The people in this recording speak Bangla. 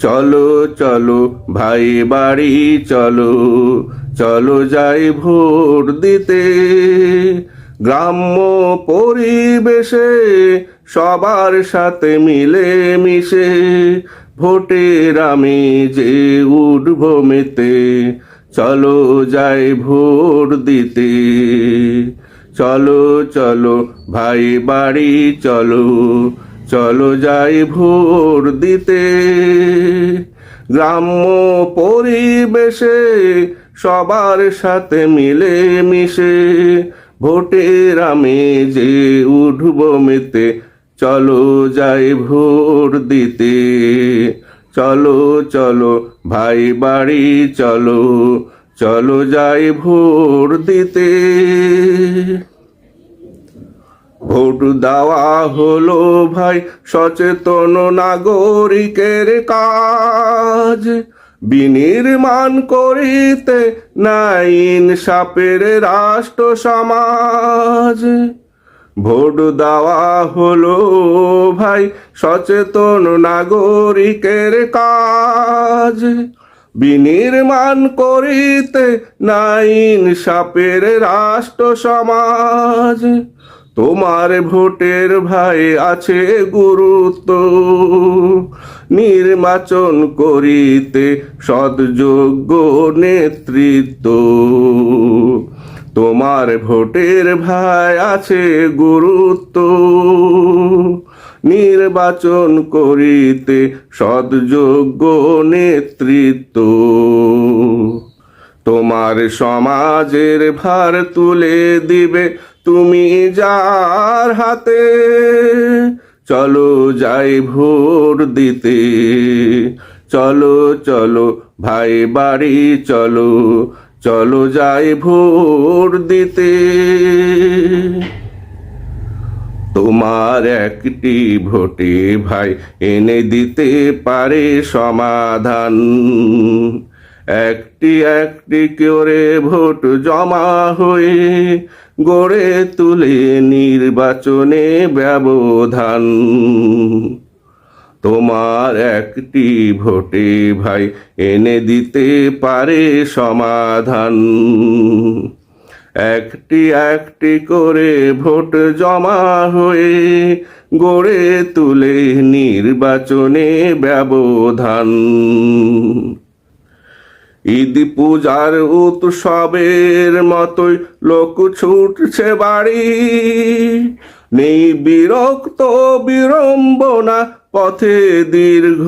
চলো চলো ভাই বাড়ি চলো, চলো যাই ভোট দিতে। গ্রাম্য পরিবেশে সবার সাথে মিলে মিশে ভোটের আমি যে উঠব মেতে। চলো যাই ভোট দিতে। চলো চলো ভাই বাড়ি চলো, চলো যাই ভোট দিতে। গ্রাম্য পরিবেশে সবার সাথে মিলে মিশে ভোটের আমি যে উঠব মেতে। চলো যাই ভোট দিতে। চলো চলো ভাই বাড়ি চলো, চলো যাই ভোট দিতে। ভোট দেওয়া হলো ভাই সচেতন নাগরিকের কাজ। বিনির্মাণ করিতে নাই ইনসাফের রাষ্ট্র সমাজ। ভোট দেওয়া হলো ভাই সচেতন নাগরিকের কাজ। বিনির্মাণ করিতে নাই ইনসাফের রাষ্ট্র সমাজ। তোমার ভোটের ভাই আছে গুরুত্ব, নির্বাচন করিতে সৎযোগ্য নেতৃত্ব। তোমার ভোটের ভাই আছে গুরুত্ব, নির্বাচন করিতে সৎযোগ্য নেতৃত্ব। তোমার সমাজের ভার তুলে দিবে তুমি যার হাতে। চলো যাই ভোট দিতে। চলো চলো ভাই বাড়ি চলো, চলো যাই ভোট দিতে। তোমার একটি ভোটে ভাই এনে দিতে পারে সমাধান। একটি একটি করে ভোট জমা হয়ে গড়ে তুলে নির্বাচনে ব্যবধান। তোমার একটি ভোটে ভাই এনে দিতে পারে সমাধান। একটি একটি করে ভোট জমা হয়ে গড়ে তুলে নির্বাচনে ব্যবধান। ঈদ পূজার উৎসবের মতোই লোক ছুটছে বাড়ি। নেই বিরক্ত বিড়ম্বনা, পথে দীর্ঘ